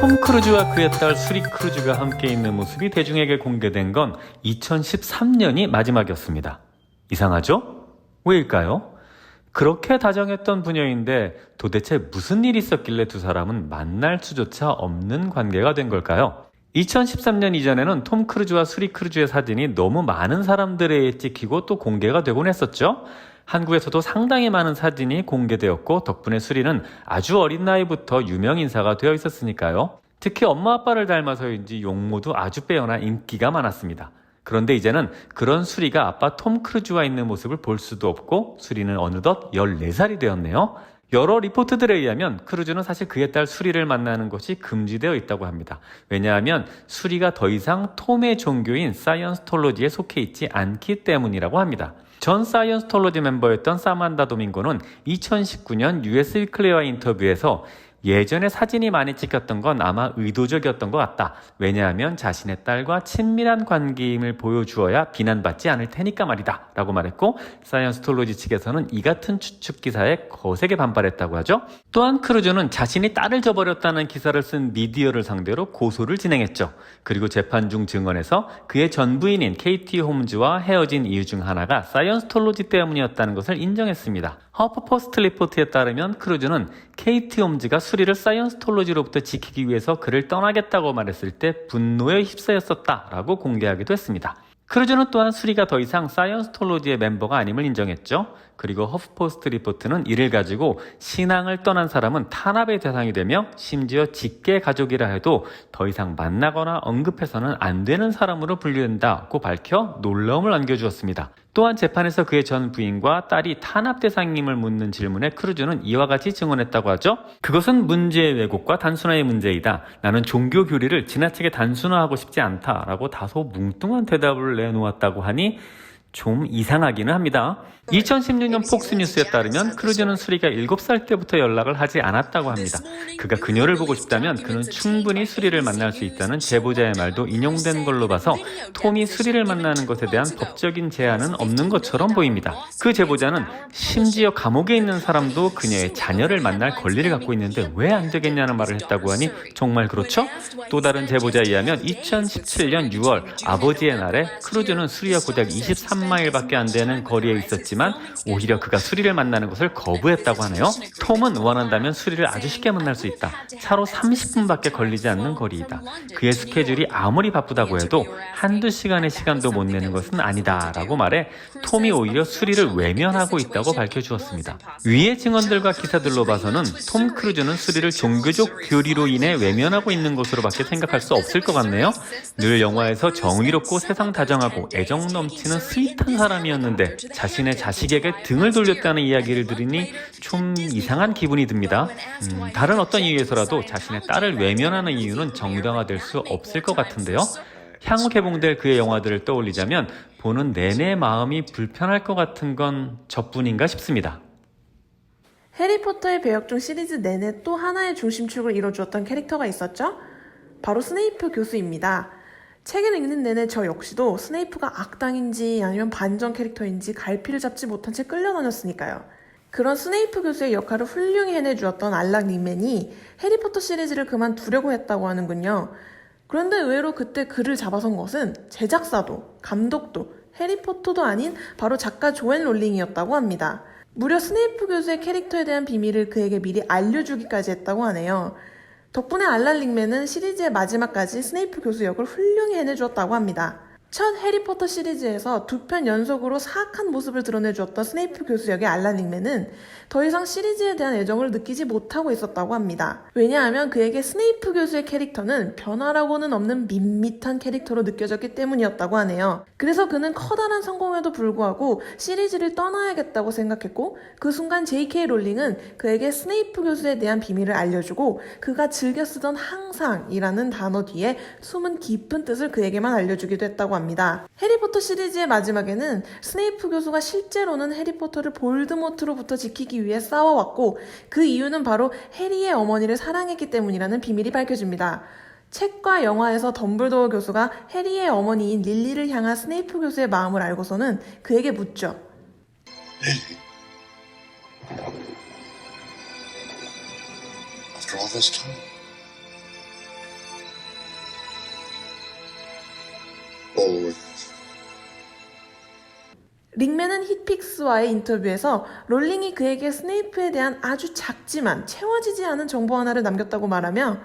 톰 크루즈와 그의 딸 수리 크루즈가 함께 있는 모습이 대중에게 공개된 건 2013년이 마지막이었습니다. 이상하죠? 왜일까요? 그렇게 다정했던 부녀인데 도대체 무슨 일이 있었길래 두 사람은 만날 수조차 없는 관계가 된 걸까요? 2013년 이전에는 톰 크루즈와 수리 크루즈의 사진이 너무 많은 사람들에 의해 찍히고 또 공개가 되곤 했었죠. 한국에서도 상당히 많은 사진이 공개되었고 덕분에 수리는 아주 어린 나이부터 유명 인사가 되어 있었으니까요. 특히 엄마 아빠를 닮아서인지 용모도 아주 빼어나 인기가 많았습니다. 그런데 이제는 그런 수리가 아빠 톰 크루즈와 있는 모습을 볼 수도 없고 수리는 어느덧 14살이 되었네요. 여러 리포트들에 의하면 크루즈는 사실 그의 딸 수리를 만나는 것이 금지되어 있다고 합니다. 왜냐하면 수리가 더 이상 톰의 종교인 사이언스톨로지에 속해 있지 않기 때문이라고 합니다. 전 사이언스톨로지 멤버였던 사만다 도밍고는 2019년 US 위클리와 인터뷰에서 예전에 사진이 많이 찍혔던 건 아마 의도적이었던 것 같다. 왜냐하면 자신의 딸과 친밀한 관계임을 보여주어야 비난받지 않을 테니까 말이다. 라고 말했고 사이언스톨로지 측에서는 이 같은 추측 기사에 거세게 반발했다고 하죠. 또한 크루즈는 자신이 딸을 저버렸다는 기사를 쓴 미디어를 상대로 고소를 진행했죠. 그리고 재판 중 증언에서 그의 전 부인인 KT 홈즈와 헤어진 이유 중 하나가 사이언스톨로지 때문이었다는 것을 인정했습니다. 허프포스트 리포트에 따르면 크루즈는 KT 홈즈가 수리를 사이언스톨로지로부터 지키기 위해서 그를 떠나겠다고 말했을 때 분노에 휩싸였었다라고 공개하기도 했습니다. 크루즈는 또한 수리가 더 이상 사이언스톨로지의 멤버가 아님을 인정했죠. 그리고 허프포스트 리포트는 이를 가지고 신앙을 떠난 사람은 탄압의 대상이 되며 심지어 직계 가족이라 해도 더 이상 만나거나 언급해서는 안 되는 사람으로 분류된다고 밝혀 놀라움을 안겨주었습니다. 또한 재판에서 그의 전 부인과 딸이 탄압 대상임을 묻는 질문에 크루즈는 이와 같이 증언했다고 하죠. 그것은 문제의 왜곡과 단순화의 문제이다. 나는 종교 교리를 지나치게 단순화하고 싶지 않다라고 다소 뭉뚱한 대답을 내놓았다고 하니 좀 이상하기는 합니다. 2016년 폭스뉴스에 따르면 크루즈는 수리가 7살 때부터 연락을 하지 않았다고 합니다. 그가 그녀를 보고 싶다면 그는 충분히 수리를 만날 수 있다는 제보자의 말도 인용된 걸로 봐서 톰이 수리를 만나는 것에 대한 법적인 제한은 없는 것처럼 보입니다. 그 제보자는 심지어 감옥에 있는 사람도 그녀의 자녀를 만날 권리를 갖고 있는데 왜 안 되겠냐는 말을 했다고 하니 정말 그렇죠? 또 다른 제보자에 의하면 2017년 6월 아버지의 날에 크루즈는 수리와 고작 23마일밖에 안 되는 거리에 있었지만 오히려 그가 수리를 만나는 것을 거부했다고 하네요. 톰은 원한다면 수리를 아주 쉽게 만날 수 있다. 차로 30분밖에 걸리지 않는 거리이다. 그의 스케줄이 아무리 바쁘다고 해도 한두 시간의 시간도 못 내는 것은 아니다 라고 말해 톰이 오히려 수리를 외면하고 있다고 밝혀주었습니다. 위의 증언들과 기사들로 봐서는 톰 크루즈는 수리를 종교적 교리로 인해 외면하고 있는 것으로밖에 생각할 수 없을 것 같네요. 늘 영화에서 정의롭고 세상 다정하고 애정 넘치는 스윗한 사람이었는데 자신의 자식에게 등을 돌렸다는 이야기를 들으니 좀 이상한 기분이 듭니다. 다른 어떤 이유에서라도 자신의 딸을 외면하는 이유는 정당화될 수 없을 것 같은데요. 향후 개봉될 그의 영화들을 떠올리자면 보는 내내 마음이 불편할 것 같은 건 저뿐인가 싶습니다. 해리포터의 배역 중 시리즈 내내 또 하나의 중심축을 이뤄주었던 캐릭터가 있었죠? 바로 스네이프 교수입니다. 책을 읽는 내내 저 역시도 스네이프가 악당인지 아니면 반전 캐릭터인지 갈피를 잡지 못한 채 끌려다녔으니까요. 그런 스네이프 교수의 역할을 훌륭히 해내주었던 알락 링맨이 해리포터 시리즈를 그만두려고 했다고 하는군요. 그런데 의외로 그때 그를 잡아선 것은 제작사도 감독도 해리포터도 아닌 바로 작가 조앤 롤링이었다고 합니다. 무려 스네이프 교수의 캐릭터에 대한 비밀을 그에게 미리 알려주기까지 했다고 하네요. 덕분에 알란 링맨은 시리즈의 마지막까지 스네이프 교수 역을 훌륭히 해내주었다고 합니다. 첫 해리포터 시리즈에서 2편 연속으로 사악한 모습을 드러내주었던 스네이프 교수 역의 알란 링맨은 더 이상 시리즈에 대한 애정을 느끼지 못하고 있었다고 합니다. 왜냐하면 그에게 스네이프 교수의 캐릭터는 변화라고는 없는 밋밋한 캐릭터로 느껴졌기 때문이었다고 하네요. 그래서 그는 커다란 성공에도 불구하고 시리즈를 떠나야겠다고 생각했고 그 순간 J.K. 롤링은 그에게 스네이프 교수에 대한 비밀을 알려주고 그가 즐겨 쓰던 항상이라는 단어 뒤에 숨은 깊은 뜻을 그에게만 알려주기도 했다고 합니다. 해리포터 시리즈의 마지막에는 스네이프 교수가 실제로는 해리포터를 볼드모트로부터 지키기 위해 싸워왔고 그 이유는 바로 해리의 어머니를 사랑했기 때문이라는 비밀이 밝혀집니다. 책과 영화에서 덤블도어 교수가 해리의 어머니인 릴리를 향한 스네이프 교수의 마음을 알고서는 그에게 묻죠. Lily, after all this time, forward. 릭맨은 힛픽스와의 인터뷰에서 롤링이 그에게 스네이프에 대한 아주 작지만 채워지지 않은 정보 하나를 남겼다고 말하며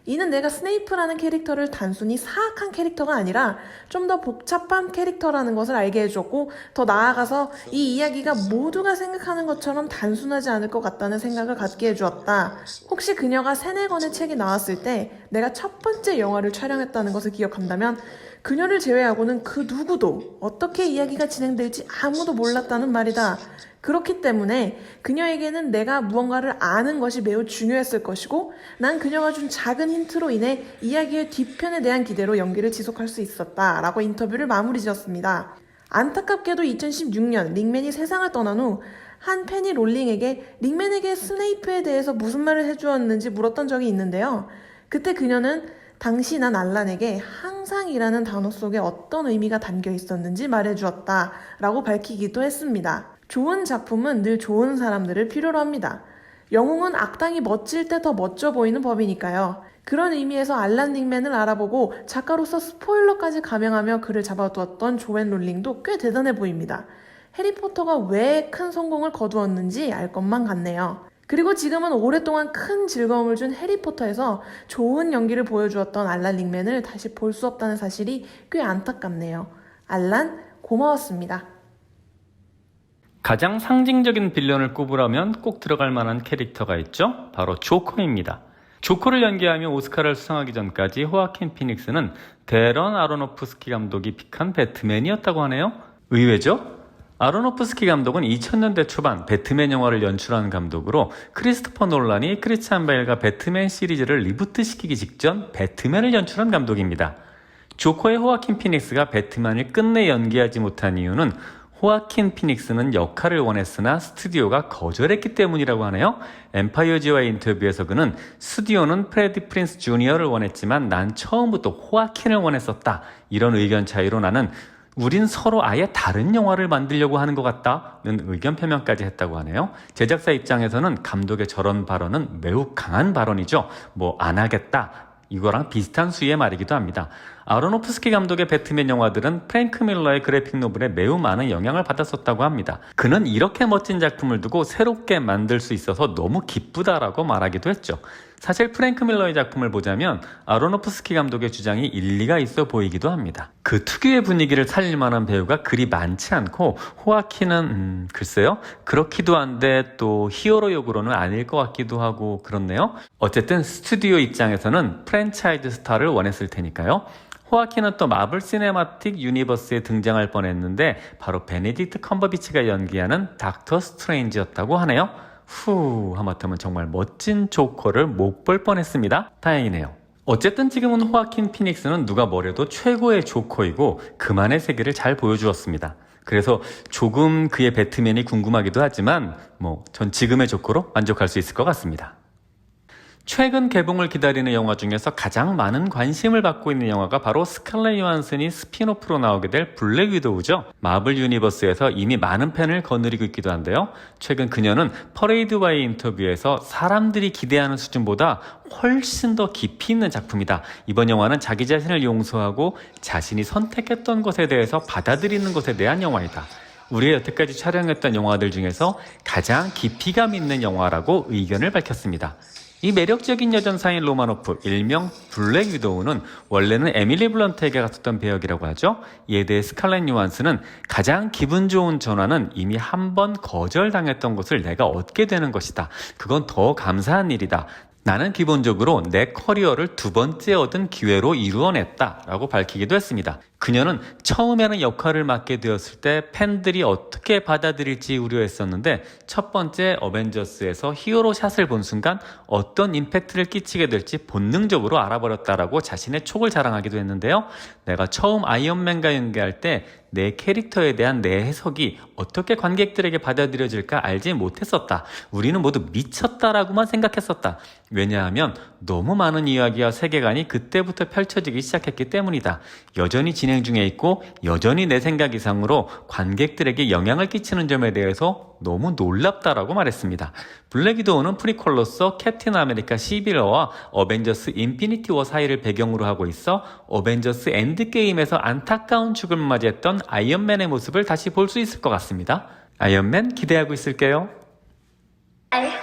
이는 내가 스네이프라는 캐릭터를 단순히 사악한 캐릭터가 아니라 좀 더 복잡한 캐릭터라는 것을 알게 해주었고 더 나아가서 이 이야기가 모두가 생각하는 것처럼 단순하지 않을 것 같다는 생각을 갖게 해주었다. 혹시 그녀가 3-4권의 책이 나왔을 때 내가 첫 번째 영화를 촬영했다는 것을 기억한다면 그녀를 제외하고는 그 누구도 어떻게 이야기가 진행될지 아무도 몰랐다는 말이다. 그렇기 때문에 그녀에게는 내가 무언가를 아는 것이 매우 중요했을 것이고 난 그녀가 준 작은 힌트로 인해 이야기의 뒤편에 대한 기대로 연기를 지속할 수 있었다 라고 인터뷰를 마무리 지었습니다. 안타깝게도 2016년 릭맨이 세상을 떠난 후 한 팬이 롤링에게 릭맨에게 스네이프에 대해서 무슨 말을 해주었는지 물었던 적이 있는데요. 그때 그녀는 당시 난 알란에게 항상이라는 단어 속에 어떤 의미가 담겨 있었는지 말해주었다 라고 밝히기도 했습니다. 좋은 작품은 늘 좋은 사람들을 필요로 합니다. 영웅은 악당이 멋질 때 더 멋져 보이는 법이니까요. 그런 의미에서 알란 릭맨을 알아보고 작가로서 스포일러까지 감행하며 그를 잡아두었던 조앤 롤링도 꽤 대단해 보입니다. 해리포터가 왜 큰 성공을 거두었는지 알 것만 같네요. 그리고 지금은 오랫동안 큰 즐거움을 준 해리포터에서 좋은 연기를 보여주었던 알란 릭맨을 다시 볼 수 없다는 사실이 꽤 안타깝네요. 알란, 고마웠습니다. 가장 상징적인 빌런을 꼽으라면 꼭 들어갈 만한 캐릭터가 있죠. 바로 조커입니다. 조커를 연기하며 오스카를 수상하기 전까지 호아킨 피닉스는 데런 아로노프스키 감독이 픽한 배트맨이었다고 하네요. 의외죠? 아로노프스키 감독은 2000년대 초반 배트맨 영화를 연출한 감독으로 크리스토퍼 놀란이 크리스찬 베일과 배트맨 시리즈를 리부트시키기 직전 배트맨을 연출한 감독입니다. 조커의 호아킨 피닉스가 배트맨을 끝내 연기하지 못한 이유는 호아킨 피닉스는 역할을 원했으나 스튜디오가 거절했기 때문이라고 하네요. 엠파이어지와의 인터뷰에서 그는 스튜디오는 프레디 프린스 주니어를 원했지만 난 처음부터 호아킨을 원했었다. 이런 의견 차이로 나는 우린 서로 아예 다른 영화를 만들려고 하는 것 같다는 의견 표명까지 했다고 하네요. 제작사 입장에서는 감독의 저런 발언은 매우 강한 발언이죠. 뭐 안 하겠다. 이거랑 비슷한 수위의 말이기도 합니다. 아로노프스키 감독의 배트맨 영화들은 프랭크 밀러의 그래픽 노블에 매우 많은 영향을 받았었다고 합니다. 그는 이렇게 멋진 작품을 두고 새롭게 만들 수 있어서 너무 기쁘다라고 말하기도 했죠. 사실 프랭크 밀러의 작품을 보자면 아로노프스키 감독의 주장이 일리가 있어 보이기도 합니다. 그 특유의 분위기를 살릴 만한 배우가 그리 많지 않고 호아킨은 글쎄요 그렇기도 한데 또 히어로 역으로는 아닐 것 같기도 하고 그렇네요. 어쨌든 스튜디오 입장에서는 프랜차이즈 스타를 원했을 테니까요. 호아킨은 또 마블 시네마틱 유니버스에 등장할 뻔했는데 바로 베네딕트 컴버비치가 연기하는 닥터 스트레인지였다고 하네요. 하마터면 정말 멋진 조커를 못 볼 뻔했습니다. 다행이네요. 어쨌든 지금은 호아킨 피닉스는 누가 뭐래도 최고의 조커이고 그만의 세계를 잘 보여주었습니다. 그래서 조금 그의 배트맨이 궁금하기도 하지만 전 지금의 조커로 만족할 수 있을 것 같습니다. 최근 개봉을 기다리는 영화 중에서 가장 많은 관심을 받고 있는 영화가 바로 스칼렛 요한슨이 스핀오프로 나오게 될 블랙 위도우죠. 마블 유니버스에서 이미 많은 팬을 거느리고 있기도 한데요. 최근 그녀는 퍼레이드와의 인터뷰에서 사람들이 기대하는 수준보다 훨씬 더 깊이 있는 작품이다. 이번 영화는 자기 자신을 용서하고 자신이 선택했던 것에 대해서 받아들이는 것에 대한 영화이다. 우리가 여태까지 촬영했던 영화들 중에서 가장 깊이감 있는 영화라고 의견을 밝혔습니다. 이 매력적인 여전사인 로마노프, 일명 블랙 위도우는 원래는 에밀리 블런트에게 갔었던 배역이라고 하죠. 이에 대해 스칼렛 요한슨은 가장 기분 좋은 전화는 이미 한 번 거절당했던 것을 내가 얻게 되는 것이다. 그건 더 감사한 일이다. 나는 기본적으로 내 커리어를 2번째 얻은 기회로 이루어냈다 라고 밝히기도 했습니다. 그녀는 처음에는 역할을 맡게 되었을 때 팬들이 어떻게 받아들일지 우려했었는데 첫 번째 어벤져스에서 히어로 샷을 본 순간 어떤 임팩트를 끼치게 될지 본능적으로 알아버렸다라고 자신의 촉을 자랑하기도 했는데요. 내가 처음 아이언맨과 연기할 때 내 캐릭터에 대한 내 해석이 어떻게 관객들에게 받아들여질까 알지 못했었다. 우리는 모두 미쳤다라고만 생각했었다. 왜냐하면 너무 많은 이야기와 세계관이 그때부터 펼쳐지기 시작했기 때문이다. 여전히 진행 중에 있고 여전히 내 생각 이상으로 관객들에게 영향을 끼치는 점에 대해서 너무 놀랍다라고 말했습니다. 블랙 위도우는 프리퀄로서 캡틴 아메리카 시빌워와 어벤져스 인피니티 워 사이를 배경으로 하고 있어 어벤져스 엔드게임에서 안타까운 죽음을 맞이했던 아이언맨의 모습을 다시 볼 수 있을 것 같습니다. 아이언맨 기대하고 있을게요.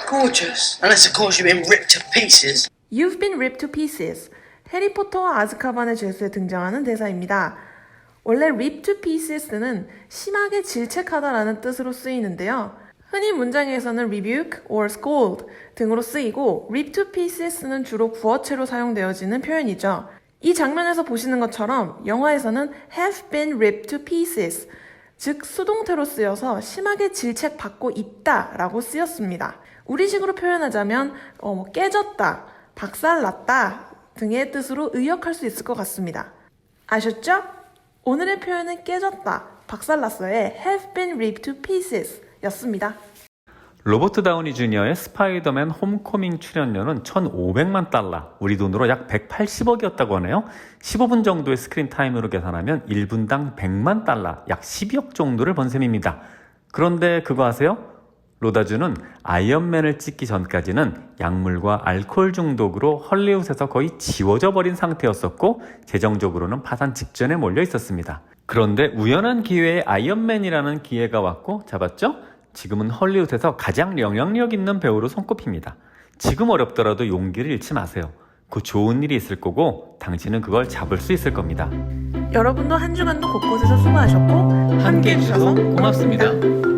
Gorgeous. Unless, of course, you've been ripped to pieces. You've been ripped to pieces. 해리포터와 아즈카반의 죄수에 등장하는 대사입니다. 원래 rip to pieces는 심하게 질책하다라는 뜻으로 쓰이는데요. 흔히 문장에서는 rebuke or scold 등으로 쓰이고 rip to pieces는 주로 구어체로 사용되어지는 표현이죠. 이 장면에서 보시는 것처럼 영화에서는 have been ripped to pieces, 즉 수동태로 쓰여서 심하게 질책받고 있다라고 쓰였습니다. 우리식으로 표현하자면 깨졌다, 박살났다 등의 뜻으로 의역할 수 있을 것 같습니다. 아셨죠? 오늘의 표현은 깨졌다, 박살났어의 have been ripped to pieces 였습니다. 로버트 다우니 주니어의 스파이더맨 홈커밍 출연료는 1,500만 달러, 우리 돈으로 약 180억이었다고 하네요. 15분 정도의 스크린 타임으로 계산하면 1분당 100만 달러, 약 12억 정도를 번 셈입니다. 그런데 그거 아세요? 로다주는 아이언맨을 찍기 전까지는 약물과 알코올 중독으로 헐리우드에서 거의 지워져 버린 상태였었고 재정적으로는 파산 직전에 몰려 있었습니다. 그런데 우연한 기회에 아이언맨이라는 기회가 왔고 잡았죠? 지금은 헐리우드에서 가장 영향력 있는 배우로 손꼽힙니다. 지금 어렵더라도 용기를 잃지 마세요. 곧 좋은 일이 있을 거고 당신은 그걸 잡을 수 있을 겁니다. 여러분도 한 주간도 곳곳에서 수고하셨고 함께해 주셔서 고맙습니다.